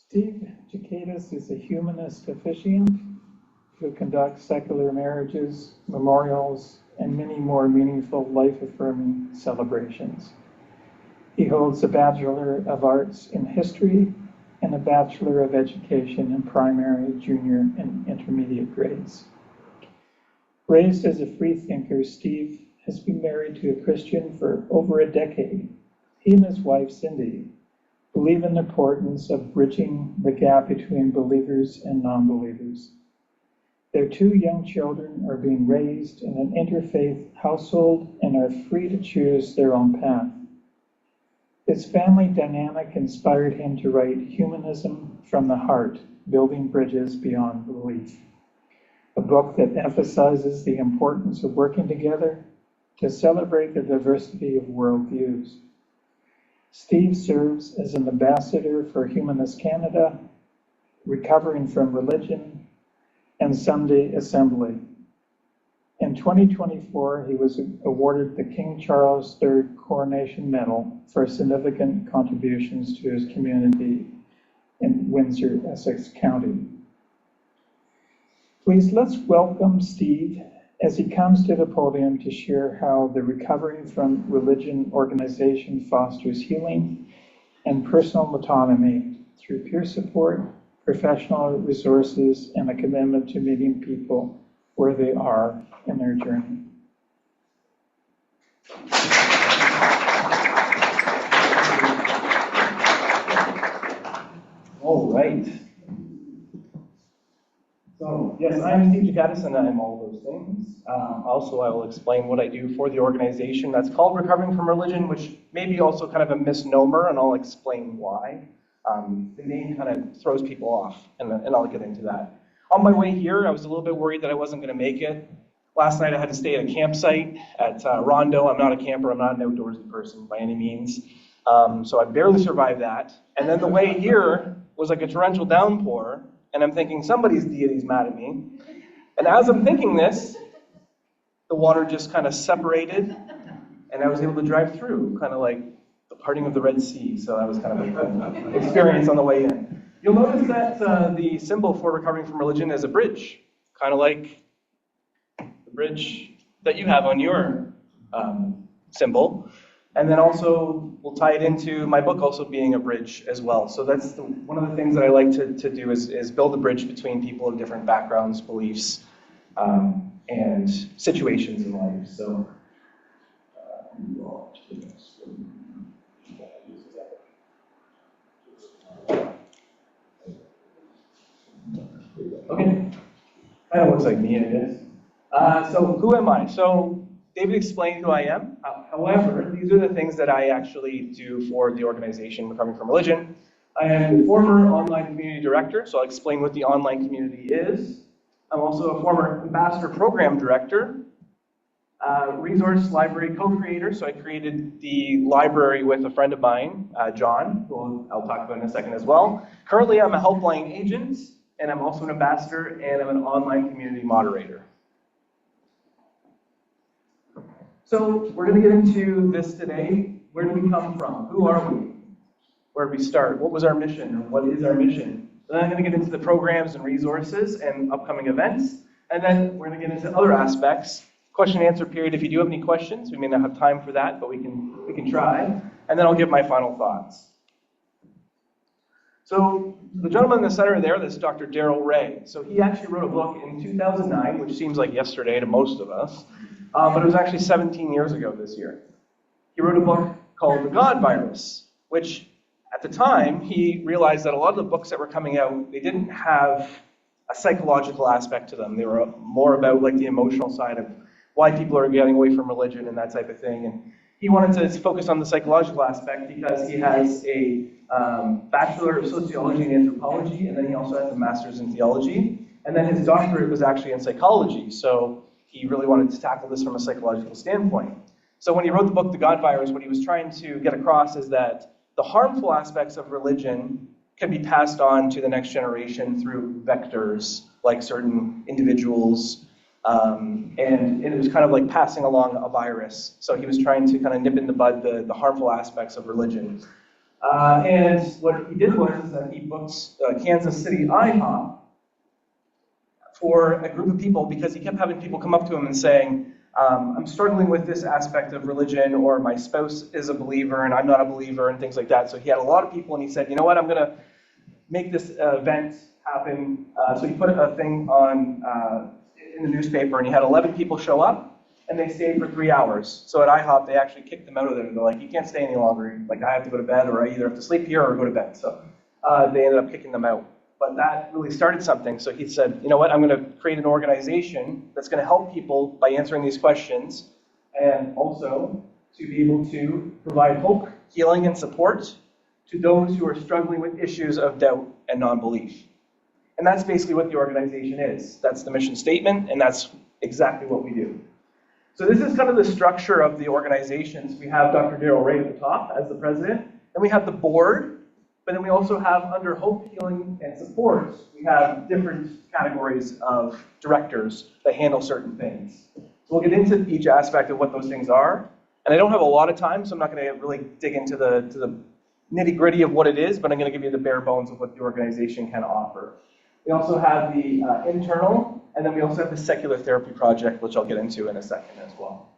Steve Ghikadis is a humanist officiant who conducts secular marriages, memorials, and many more meaningful life-affirming celebrations. He holds a Bachelor of Arts in History and a Bachelor of Education in primary, junior, and intermediate grades. Raised as a free thinker, Steve has been married to a Christian for over a decade. He and his wife, Cindy, believe in the importance of bridging the gap between believers and non-believers. Their two young children are being raised in an interfaith household and are free to choose their own path. His family dynamic inspired him to write Humanism from the Heart, Building Bridges Beyond Belief, a book that emphasizes the importance of working together to celebrate the diversity of worldviews. Steve serves as an ambassador for Humanist Canada, Recovering from Religion, and Sunday Assembly. In 2024, he was awarded the King Charles III Coronation Medal for significant contributions to his community in Windsor, Essex County. Please, let's welcome Steve as he comes to the podium to share how the Recovering from Religion organization fosters healing and personal autonomy through peer support, professional resources, and a commitment to meeting people where they are in their journey. All right. So, yes, I'm Steve Ghikadis, and I'm all those things. Also, I will explain what I do for the organization that's called Recovering from Religion, which may be also kind of a misnomer, and I'll explain why. The name kind of throws people off, and I'll get into that. On my way here, I was a little bit worried that I wasn't going to make it. Last night, I had to stay at a campsite at Rondo. I'm not a camper. I'm not an outdoorsy person by any means. So I barely survived that. And then the way here was like a torrential downpour, and I'm thinking somebody's deity's mad at me. And as I'm thinking this, the water just kind of separated, and I was able to drive through, kind of like the parting of the Red Sea. So that was kind of a cool experience on the way in. You'll notice that the symbol for Recovering from Religion is a bridge, kind of like the bridge that you have on your symbol. And then also, we'll tie it into my book also being a bridge as well. So that's one of the things that I like to do is build a bridge between people of different backgrounds, beliefs, and situations in life. So, okay, kind of looks like me, I guess. So who am I? So David explained who I am. However, these are the things that I actually do for the organization Recovering from Religion. I am the former online community director, so I'll explain what the online community is. I'm also a former ambassador program director, resource library co-creator, so I created the library with a friend of mine, John, who I'll talk about in a second as well. Currently, I'm a helpline agent, and I'm also an ambassador, and I'm an online community moderator. So we're going to get into this today. Where do we come from? Who are we? Where did we start? What was our mission? Or what is our mission? Then I'm going to get into the programs and resources and upcoming events. And then we're going to get into other aspects. Question and answer period. If you do have any questions, we may not have time for that, but we can try. And then I'll give my final thoughts. So the gentleman in the center there, this is Dr. Darrell Ray. So he actually wrote a book in 2009, which seems like yesterday to most of us. But it was actually 17 years ago this year. He wrote a book called The God Virus, which at the time, he realized that a lot of the books that were coming out, they didn't have a psychological aspect to them. They were more about like the emotional side of why people are getting away from religion and that type of thing. And he wanted to focus on the psychological aspect because he has a Bachelor of Sociology and Anthropology, and then he also has a Master's in Theology. And then his doctorate was actually in psychology. So he really wanted to tackle this from a psychological standpoint. So when he wrote the book, The God Virus, what he was trying to get across is that the harmful aspects of religion can be passed on to the next generation through vectors, like certain individuals, and it was kind of like passing along a virus. So he was trying to kind of nip in the bud the harmful aspects of religion. And what he did was that he booked Kansas City IHOP for a group of people because he kept having people come up to him and saying, I'm struggling with this aspect of religion, or my spouse is a believer and I'm not a believer, and things like that. So he had a lot of people, and he said, you know what, I'm going to make this event happen. So he put a thing on in the newspaper, and he had 11 people show up, and they stayed for 3 hours. So at IHOP, they actually kicked them out of there. They're like, you can't stay any longer. Like, I have to go to bed, or I either have to sleep here or go to bed. So they ended up kicking them out. But that really started something. So he said, you know what, I'm going to create an organization that's going to help people by answering these questions, and also to be able to provide hope, healing, and support to those who are struggling with issues of doubt and non-belief. And that's basically what the organization is. That's the mission statement, and that's exactly what we do. So this is kind of the structure of the organizations. We have Dr. Darrell Ray at the top as the president, and we have the board. But then we also have, under Hope, Healing, and Support, we have different categories of directors that handle certain things. So we'll get into each aspect of what those things are. And I don't have a lot of time, so I'm not going to really dig into the nitty-gritty of what it is, but I'm going to give you the bare bones of what the organization can offer. We also have the internal, and then we also have the secular therapy project, which I'll get into in a second as well.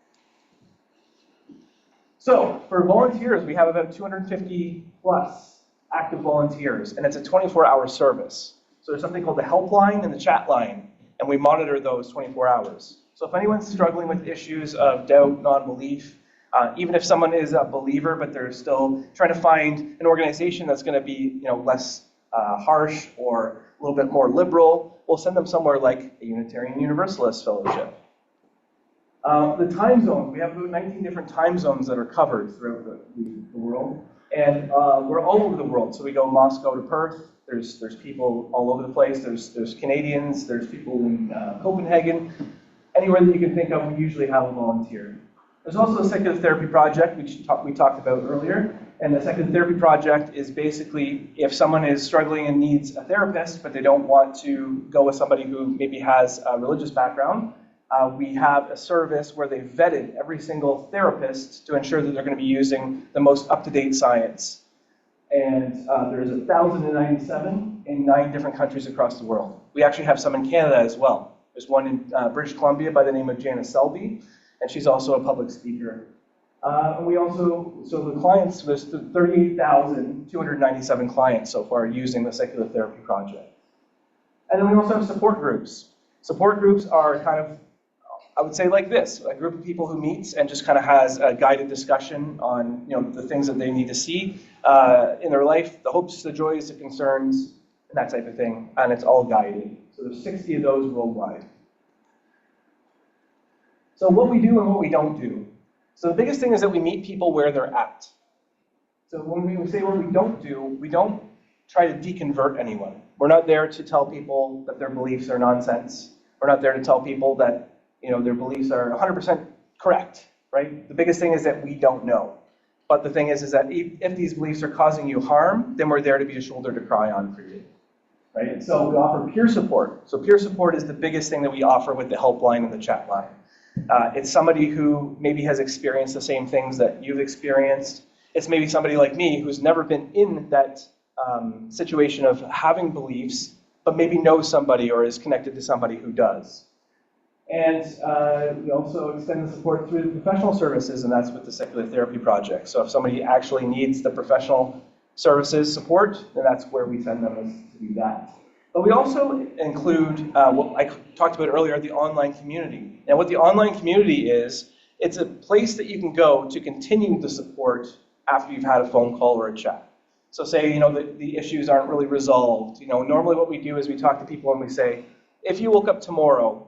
So for volunteers, we have about 250 plus active volunteers, and it's a 24-hour service. So there's something called the helpline and the chat line, and we monitor those 24 hours. So if anyone's struggling with issues of doubt, non-belief, even if someone is a believer, but they're still trying to find an organization that's going to be, less harsh or a little bit more liberal, we'll send them somewhere like a Unitarian Universalist Fellowship. The time zones, we have about 19 different time zones that are covered throughout the world. And we're all over the world. So we go Moscow to Perth. There's people all over the place. There's Canadians. There's people in Copenhagen. Anywhere that you can think of, we usually have a volunteer. There's also a secular therapy project, which we talked about earlier. And the secular therapy project is basically if someone is struggling and needs a therapist, but they don't want to go with somebody who maybe has a religious background, we have a service where they vetted every single therapist to ensure that they're going to be using the most up-to-date science. And there's 1,097 in 9 different countries across the world. We actually have some in Canada as well. There's one in British Columbia by the name of Janice Selby, and she's also a public speaker. And we also, so the clients, there's 38,297 clients so far using the secular therapy project. And then we also have support groups. Support groups are kind of, I would say like this, a group of people who meets and just kind of has a guided discussion on the things that they need to see in their life, the hopes, the joys, the concerns, and that type of thing, and it's all guided. So there's 60 of those worldwide. So what we do and what we don't do. So the biggest thing is that we meet people where they're at. So when we say what we don't do, we don't try to deconvert anyone. We're not there to tell people that their beliefs are nonsense. We're not there to tell people that their beliefs are 100% correct, right? The biggest thing is that we don't know. But the thing is that if these beliefs are causing you harm, then we're there to be a shoulder to cry on for you, right? And so we offer peer support. So peer support is the biggest thing that we offer with the helpline and the chat line. It's somebody who maybe has experienced the same things that you've experienced. It's maybe somebody like me who's never been in that situation of having beliefs, but maybe knows somebody or is connected to somebody who does. And we also extend the support through professional services, and that's with the Secular Therapy Project. So if somebody actually needs the professional services support, then that's where we send them to do that. But we also include what I talked about earlier, the online community. And what the online community is, it's a place that you can go to continue the support after you've had a phone call or a chat. So say, the issues aren't really resolved. Normally what we do is we talk to people and we say, if you woke up tomorrow,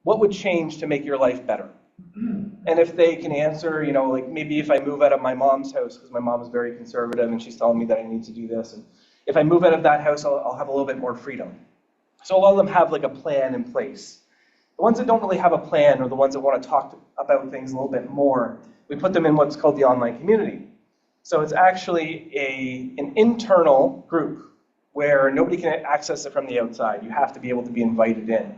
what would change to make your life better? And if they can answer, like maybe if I move out of my mom's house, because my mom is very conservative and she's telling me that I need to do this, and if I move out of that house, I'll have a little bit more freedom. So a lot of them have like a plan in place. The ones that don't really have a plan, or the ones that want to talk about things a little bit more, we put them in what's called the online community. So it's actually an internal group where nobody can access it from the outside. You have to be able to be invited in.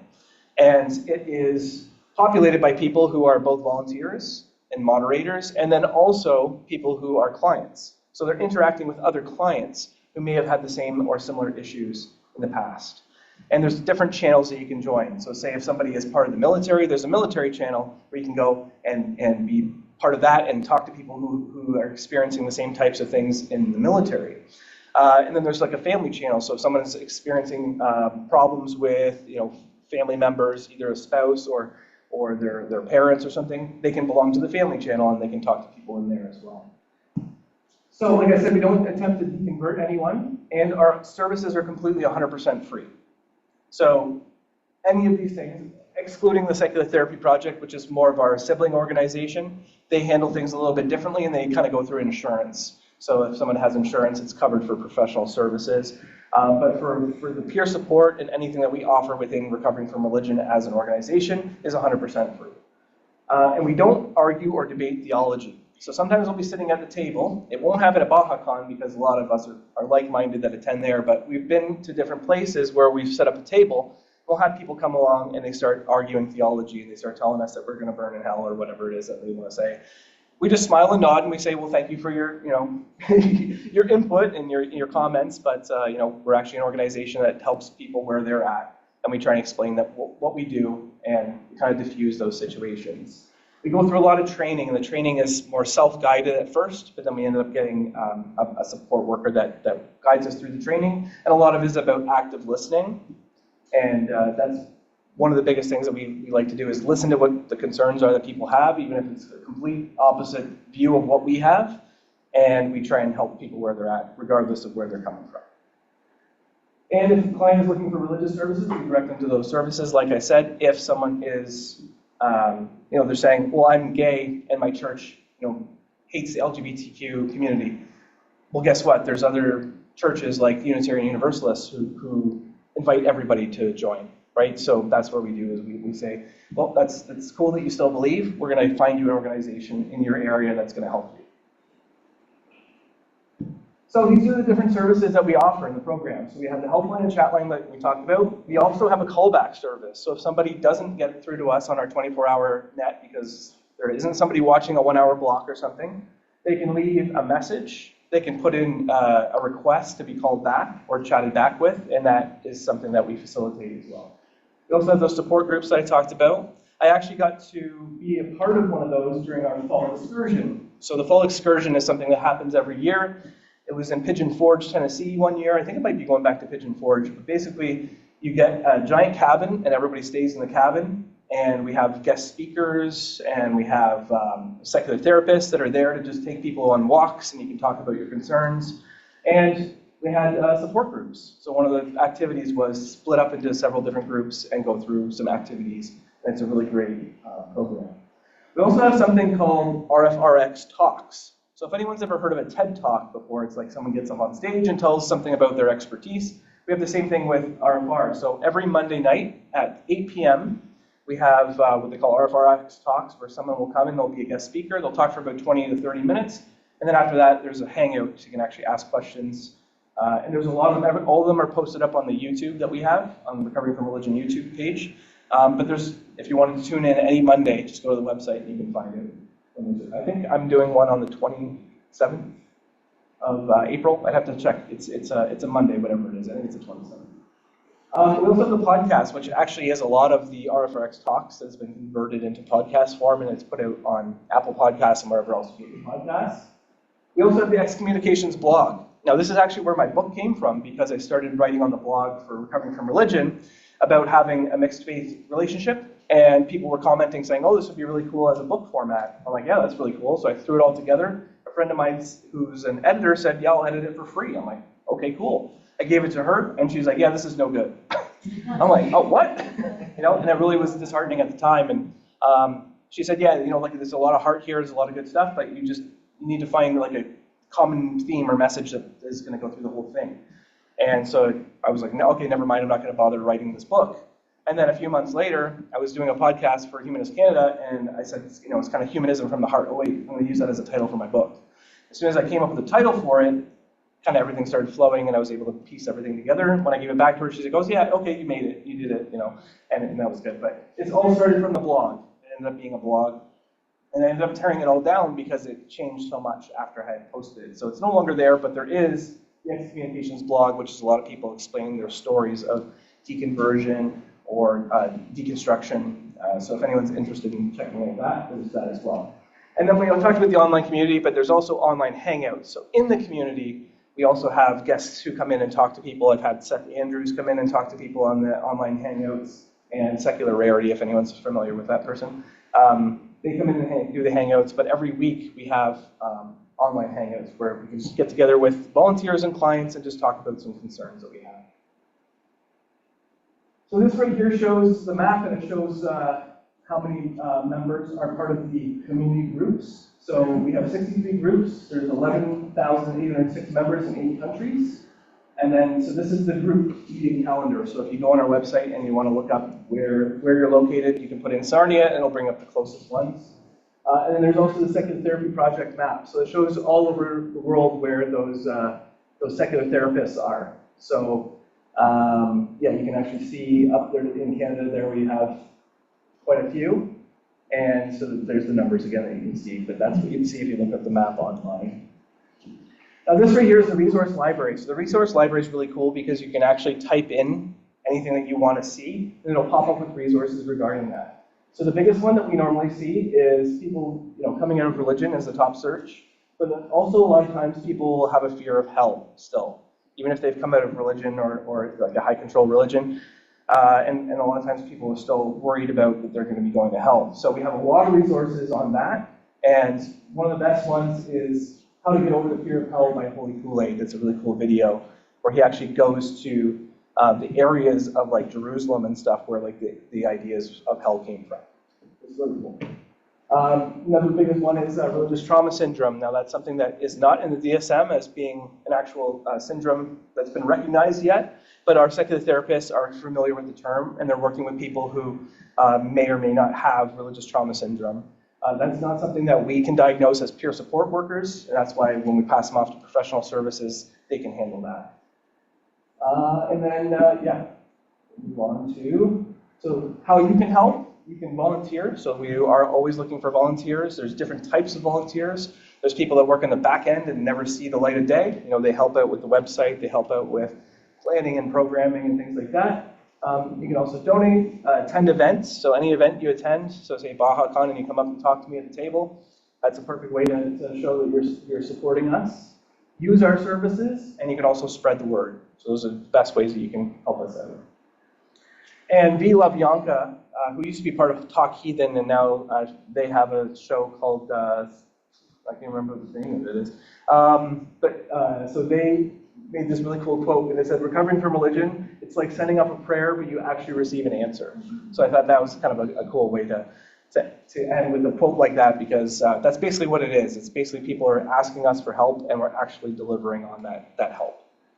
And it is populated by people who are both volunteers and moderators, and then also people who are clients. So they're interacting with other clients who may have had the same or similar issues in the past. And there's different channels that you can join. So say if somebody is part of the military, there's a military channel where you can go and be part of that and talk to people who are experiencing the same types of things in the military. And then there's like a family channel. So if someone's experiencing problems with, family members, either a spouse or their parents or something, they can belong to the family channel and they can talk to people in there as well. So like I said, we don't attempt to deconvert anyone, and our services are completely 100% free. So any of these things, excluding the Secular Therapy Project, which is more of our sibling organization, they handle things a little bit differently and they kind of go through insurance. So if someone has insurance, it's covered for professional services. But for the peer support and anything that we offer within Recovering from Religion as an organization is 100% free. And we don't argue or debate theology. So sometimes we'll be sitting at the table. It won't happen at BajaCon because a lot of us are like-minded that attend there, but we've been to different places where we've set up a table. We'll have people come along and they start arguing theology and they start telling us that we're going to burn in hell or whatever it is that they want to say. We just smile and nod and we say, well, thank you for your, your input and your comments, but we're actually an organization that helps people where they're at, and we try and explain that what we do and kind of diffuse those situations. We go through a lot of training, and the training is more self-guided at first, but then we end up getting a support worker that guides us through the training, and a lot of it is about active listening, and that's one of the biggest things that we like to do is listen to what the concerns are that people have, even if it's a complete opposite view of what we have, and we try and help people where they're at, regardless of where they're coming from. And if the client is looking for religious services, we direct them to those services. Like I said, if someone is, they're saying, well, I'm gay and my church, hates the LGBTQ community. Well, guess what? There's other churches like Unitarian Universalists who invite everybody to join. Right? So that's what we do is we say, well, that's cool that you still believe. We're going to find you an organization in your area that's going to help you. So these are the different services that we offer in the program. So we have the helpline and chat line that we talked about. We also have a callback service. So if somebody doesn't get through to us on our 24-hour net because there isn't somebody watching a 1-hour block or something, they can leave a message. They can put in a request to be called back or chatted back with, and that is something that we facilitate as well. We also have those support groups that I talked about. I actually got to be a part of one of those during our fall excursion. So the fall excursion is something that happens every year. It was in Pigeon Forge, Tennessee one year. I think it might be going back to Pigeon Forge. But basically, you get a giant cabin, and everybody stays in the cabin. And we have guest speakers, and we have secular therapists that are there to just take people on walks, and you can talk about your concerns. And we had support groups. So one of the activities was split up into several different groups and go through some activities. And it's a really great program. We also have something called RFRX Talks. So if anyone's ever heard of a TED Talk before, it's like someone gets up on stage and tells something about their expertise. We have the same thing with RFR. So every Monday night at 8 p.m., we have what they call RFRX Talks, where someone will come and there'll be a guest speaker. They'll talk for about 20 to 30 minutes. And then after that, there's a hangout, so you can actually ask questions. And there's a lot of them, all of them are posted up on the YouTube that we have, on the Recovering from Religion YouTube page. But if you wanted to tune in any Monday, just go to the website and you can find it. I think I'm doing one on the 27th of April. I'd have to check. It's a Monday, whatever it is. I think it's the 27th. We also have the podcast, which actually is a lot of the RFRX Talks that's been converted into podcast form, and it's put out on Apple Podcasts and wherever else you get your podcasts. We also have the Excommunications blog. Now, this is actually where my book came from, because I started writing on the blog for Recovering from Religion about having a mixed faith relationship, and people were commenting saying, oh, this would be really cool as a book format. I'm like, yeah, that's really cool. So I threw it all together. A friend of mine who's an editor said, yeah, I'll edit it for free. I'm like, okay, cool. I gave it to her, and she's like, yeah, this is no good. I'm like, oh, what? And it really was disheartening at the time. And she said, yeah, like there's a lot of heart here, there's a lot of good stuff, but you need to find like a common theme or message that is going to go through the whole thing. And so I was like, no, okay, never mind, I'm not going to bother writing this book. And then a few months later, I was doing a podcast for Humanist Canada, and I said, it's kind of humanism from the heart. Oh wait, I'm going to use that as a title for my book. As soon as I came up with a title for it, kind of everything started flowing, and I was able to piece everything together. When I gave it back to her, she goes, yeah, okay, you made it, you did it, and that was good. But it's all started from the blog. It ended up being a blog. And I ended up tearing it all down because it changed so much after I had posted it. So it's no longer there, but there is the Excommunications blog, which is a lot of people explaining their stories of deconversion or deconstruction. So if anyone's interested in checking out that, there's that as well. And then we talked about the online community, but there's also online hangouts. So in the community, we also have guests who come in and talk to people. I've had Seth Andrews come in and talk to people on the online hangouts, and Secular Rarity, if anyone's familiar with that person. They come in and do the hangouts, but every week we have online hangouts where we can just get together with volunteers and clients and just talk about some concerns that we have. So this right here shows the map, and it shows how many members are part of the community groups. So we have 63 groups. There's 11,806 members in 8 countries. And then, so this is the group meeting calendar. So if you go on our website and you want to look up where you're located, you can put in Sarnia and it'll bring up the closest ones. And then there's also the Secular Therapy Project map. So it shows all over the world where those secular therapists are. So yeah, you can actually see up there in Canada there we have quite a few. And so there's the numbers again that you can see, but that's what you can see if you look at the map online. Now this right here is the resource library. So the resource library is really cool because you can actually type in anything that you want to see, and it'll pop up with resources regarding that. So the biggest one that we normally see is people, coming out of religion as the top search, but also a lot of times people have a fear of hell still, even if they've come out of religion or like a high control religion. And a lot of times people are still worried about that they're going to be going to hell. So we have a lot of resources on that, and one of the best ones is How to Get Over the Fear of Hell by Holy Kool-Aid. That's a really cool video where he actually goes to the areas of like Jerusalem and stuff where like the ideas of hell came from. It's really cool. Another biggest one is religious trauma syndrome. Now that's something that is not in the DSM as being an actual syndrome that's been recognized yet, but our secular therapists are familiar with the term and they're working with people who may or may not have religious trauma syndrome. That's not something that we can diagnose as peer support workers, and that's why when we pass them off to professional services, they can handle that. And then, yeah, move on to, so how you can help. You can volunteer, so we are always looking for volunteers. There's different types of volunteers. There's people that work on the back end and never see the light of day. They help out with the website, they help out with planning and programming and things like that. You can also donate, attend events, so any event you attend, so say BajaCon and you come up and talk to me at the table, that's a perfect way to show that you're supporting us. Use our services, and you can also spread the word. So those are the best ways that you can help us out. And V. Lavyanka, who used to be part of Talk Heathen, and now they have a show called, I can't remember what the name of it is, so they made this really cool quote, and it said, "Recovering from religion, it's like sending up a prayer, but you actually receive an answer." So I thought that was kind of a cool way to end with a quote like that, because that's basically what it is. It's basically people are asking us for help, and we're actually delivering on that help.